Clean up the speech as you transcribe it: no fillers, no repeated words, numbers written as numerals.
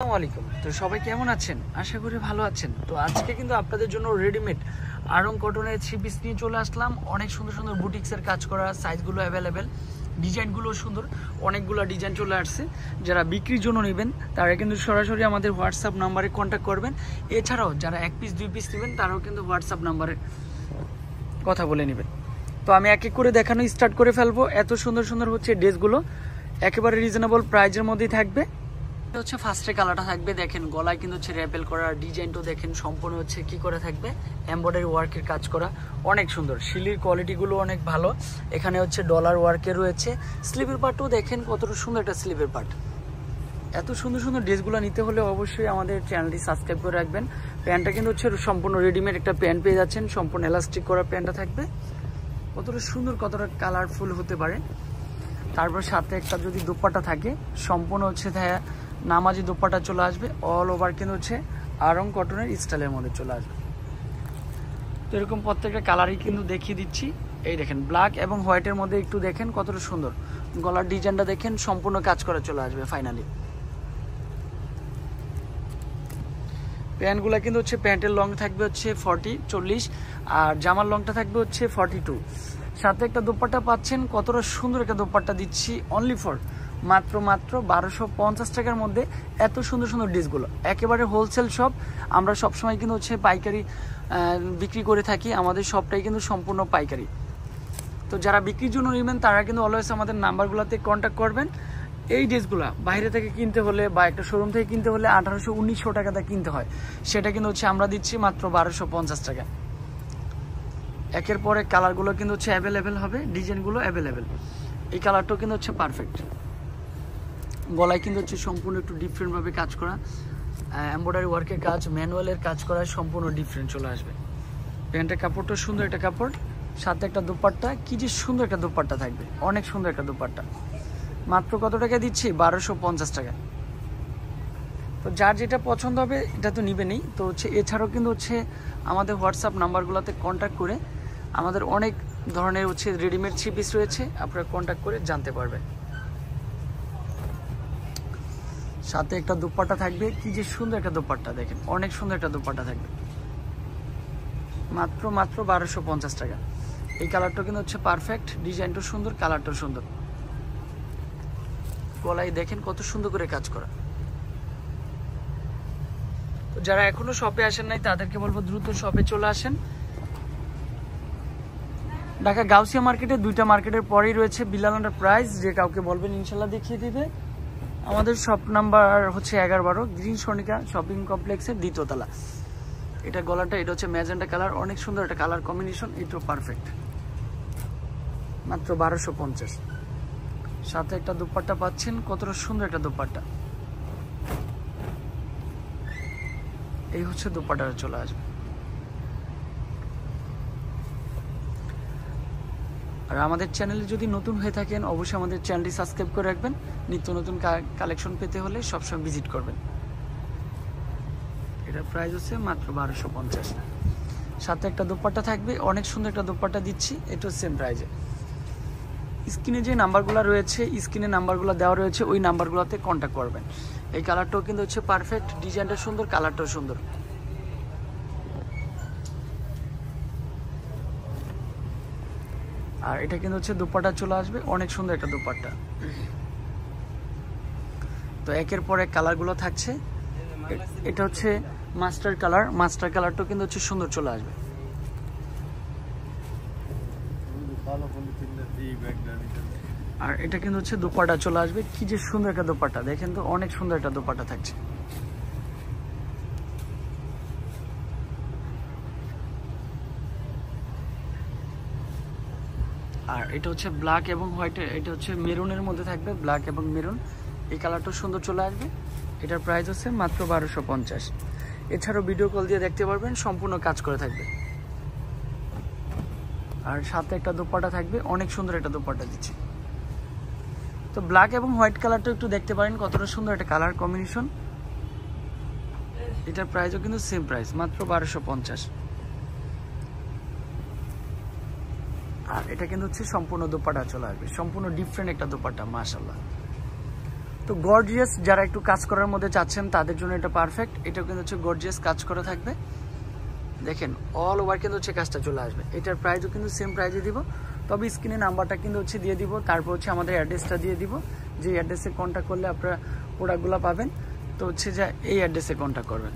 আসসালামু আলাইকুম। তো সবাই কেমন আছেন? আশা করি ভালো আছেন। তো আজকে কিন্তু আপনাদের জন্য রেডিমেড আড়ং কটনের থ্রি পিস নিয়ে চলে আসলাম। অনেক সুন্দর সুন্দর বুটিক্সের কাজ করা, সাইজগুলো অ্যাভেলেবেল, ডিজাইনগুলো সুন্দর, অনেকগুলো ডিজাইন চলে আসছে। যারা বিক্রির জন্য নেবেন তারা কিন্তু সরাসরি আমাদের হোয়াটসঅ্যাপ নাম্বারে কন্ট্যাক্ট করবেন। এছাড়াও যারা এক পিস দুই পিস নেবেন তারাও কিন্তু হোয়াটসঅ্যাপ নাম্বারে কথা বলে নেবেন। তো আমি এক এক করে দেখানো স্টার্ট করে ফেলবো। এত সুন্দর সুন্দর হচ্ছে ড্রেসগুলো, একেবারে রিজনেবল প্রাইজের মধ্যেই থাকবে। হচ্ছে ফার্স্টে কালারটা থাকবে, দেখেন গলায় কিন্তু হচ্ছে র্যাপেল করা, ডিজাইনটা দেখেন সম্পূর্ণ হচ্ছে কি করে থাকবে, এমব্রয়ডারি ওয়ার্কের কাজ করা, অনেক সুন্দর। শিলির কোয়ালিটিগুলো অনেক ভালো। এখানে হচ্ছে ডলার ওয়ার্কে রয়েছে। স্লিভের পার্টও দেখেন কতটা সুন্দর একটা স্লিভের পার্ট। এত সুন্দর সুন্দর ড্রেসগুলো নিতে হলে অবশ্যই আমাদের চ্যানেলটি সাবস্ক্রাইব করে রাখবেন। প্যান্টটা কিন্তু হচ্ছে সম্পূর্ণ রেডিমেড একটা প্যান্ট পেয়ে যাচ্ছেন, সম্পূর্ণ এলাস্টিক করা প্যান্টটা থাকবে। কতটা সুন্দর, কতটা কালারফুল হতে পারে। তারপর সাথে একটা যদি দুপাট্টা থাকে, সম্পূর্ণ হচ্ছে নামাজি দুপাট্টা চলে আসবে। অল ওভার কিন্তু হচ্ছে আড়ং কটনের স্টাইলের মধ্যে চলে আসবে। তো এরকম প্রত্যেকটা কালারই কিন্তু দেখিয়ে দিচ্ছি। এই দেখেন ব্ল্যাক এবং হোয়াইটের মধ্যে একটু দেখেন কতটা সুন্দর। গলার ডিজাইনটা দেখেন সম্পূর্ণ কাজ করা চলে আসবে। ফাইনালি প্যান্টগুলো কিন্তু হচ্ছে প্যান্টের লং থাকবে হচ্ছে 40 আর জামার লংটা থাকবে হচ্ছে 42। সাথে একটা দোপাট্টা পাচ্ছেন, কতটা সুন্দর একটা দোপাট্টা দিচ্ছি অনলি ফর মাত্র 1250 টাকার মধ্যে। এত সুন্দর সুন্দর ড্রেসগুলো একেবারে হোলসেল শপ। আমরা সবসময় কিন্তু হচ্ছে পাইকারি বিক্রি করে থাকি। আমাদের শপটাই কিন্তু সম্পূর্ণ পাইকারি। তো যারা বিক্রির জন্য নেবেন তারা কিন্তু অলওয়েজ আমাদের নাম্বারগুলোতে কন্ট্যাক্ট করবেন। এই ড্রেসগুলো বাইরে থেকে কিনতে হলে বা একটা শোরুম থেকে কিনতে হলে 1800-1900 টাকাতে কিনতে হয়, সেটা কিন্তু হচ্ছে আমরা দিচ্ছি মাত্র 1250 টাকা। একের পরে কালারগুলো কিন্তু হচ্ছে অ্যাভেলেবেল হবে, ডিজাইনগুলো অ্যাভেলেবেল। এই কালারটাও কিন্তু হচ্ছে পারফেক্ট। গলায় কিন্তু হচ্ছে সম্পূর্ণ একটু ডিফারেন্টভাবে কাজ করা, এমব্রয়ডারি ওয়ার্কের কাজ, ম্যানুয়ালের কাজ করা, সম্পূর্ণ ডিফারেন্ট চলে আসবে। প্যান্টের কাপড়টা সুন্দর একটা কাপড়, সাথে একটা দুপাট্টা, কি যে সুন্দর একটা দুপাট্টা থাকবে, অনেক সুন্দর একটা দুপাট্টা। মাত্র কত টাকা দিচ্ছি? 1250 টাকা। তো যার যেটা পছন্দ হবে এটা তো নিবেনই। তো হচ্ছে এছাড়াও কিন্তু হচ্ছে আমাদের হোয়াটসঅ্যাপ নাম্বারগুলোতে কন্ট্যাক্ট করে আমাদের অনেক ধরনের হচ্ছে রেডিমেড থ্রি পিস রয়েছে, আপনারা কন্ট্যাক্ট করে জানতে পারবেন। সাথে একটা দুপাট্টা থাকবে, কি যে সুন্দর একটা দুপাট্টা দেখেন, অনেক সুন্দর একটা দুপাট্টা থাকবে। মাত্র 1250 টাকা। এই কালারটা কিন্তু হচ্ছে পারফেক্ট, ডিজাইনটাও সুন্দর, কালারটাও সুন্দর। গলায় দেখেন কত সুন্দর করে কাজ করা। তো যারা এখনো শপে আসেন নাই তাদেরকে বলবো দ্রুত শপে চলে আসেন। ঢাকা গাউসিয়া মার্কেটে, দুইটা মার্কেটের পরেই রয়েছে বিলাল এন্টারপ্রাইজ। যে কাউকে বলবেন ইনশাল্লাহ দেখিয়ে দিবে। আমাদের শপ নাম্বার হচ্ছে 11-12 গ্রিন সনিকা শপিং কমপ্লেক্সের 2য় তলা। এটা গলাটা, এটা হচ্ছে ম্যাজেন্টা কালার, অনেক সুন্দর একটা কালার কম্বিনেশন, এটাও পারফেক্ট। মাত্র 1250। সাথে একটা দুপাট্টা পাচ্ছেন, কতটা সুন্দর একটা দুপাট্টা। এই হচ্ছে দুপাট্টাটা চলে আসবে। আর আমাদের চ্যানেলে যদি নতুন হয়ে থাকেন অবশ্যই আমাদের চ্যানেলটি সাবস্ক্রাইব করে রাখবেন। নিত্য নতুন কালেকশন পেতে হলে সবসময় ভিজিট করবেন। এটার প্রাইস হচ্ছে মাত্র 1250। সাথে একটা দুপাট্টা থাকবে, অনেক সুন্দর একটা দুপাট্টা দিচ্ছি, এটাও সেম প্রাইজে। স্ক্রিনে যে নাম্বারগুলো রয়েছে, স্ক্রিনে নাম্বারগুলো দেওয়া রয়েছে, ওই নাম্বারগুলোতে কন্ট্যাক্ট করবেন। এই কালারটাও কিন্তু হচ্ছে পারফেক্ট, ডিজাইনটা সুন্দর, কালারটাও সুন্দর। আর এটা কিন্তু হচ্ছে দুপাট্টা চলে আসবে, অনেক সুন্দর একটা দুপাট্টা। তো একের পর এক কালারগুলো থাকছে। এটা হচ্ছে মাস্টার কালার, মাস্টার কালারটাও কিন্তু হচ্ছে সুন্দর চলে আসবে। আর এটা কিন্তু হচ্ছে দুপাট্টা চলে আসবে, কি যে সুন্দর একটা দুপাট্টা দেখেন তো, অনেক সুন্দর একটা দুপাট্টা থাকছে। আর এটা হচ্ছে ব্ল্যাক এবং হোয়াইট, এটা হচ্ছে মেরুনের মধ্যে থাকবে, ব্ল্যাক এবং মেরুন। এই কালারটাও সুন্দর চলে আসবে। এটার প্রাইস হচ্ছে মাত্র 1250। এছাড়াও ভিডিও কল দিয়ে দেখতে পারবেন, সম্পূর্ণ কাজ করে থাকবে। আর সাথে একটা দুপাট্টা থাকবে, অনেক সুন্দর একটা দুপাট্টা দিচ্ছি। তো ব্ল্যাক এবং হোয়াইট কালারটা একটু দেখতে পারেন, কতটা সুন্দর একটা কালার কম্বিনেশন। এটার প্রাইসও কিন্তু সেম প্রাইস, মাত্র 1250। আর এটা কিন্তু হচ্ছে সম্পূর্ণ দুপাট্টা চলে আসবে, সম্পূর্ণ ডিফারেন্ট একটা দুপাট্টা, মাশাআল্লাহ। তো গর্জিয়াস যারা একটু কাজ করার মধ্যে চাচ্ছেন তাদের জন্য এটা পারফেক্ট। এটাও কিন্তু হচ্ছে গর্জিয়াস কাজ করা থাকবে, দেখেন অল ওভার কিন্তু হচ্ছে কাজটা চলে আসবে। এটার প্রাইসও কিন্তু সেম প্রাইজে দিব, তবে স্ক্রিনে নাম্বারটা কিন্তু হচ্ছে দিয়ে দিব, তারপর হচ্ছে আমাদের অ্যাড্রেসটা দিয়ে দিব, যে অ্যাড্রেসে কন্ট্যাক্ট করলে আপনারা প্রোডাক্টগুলো পাবেন। তো হচ্ছে যে এই অ্যাড্রেসে কন্ট্যাক্ট করবেন।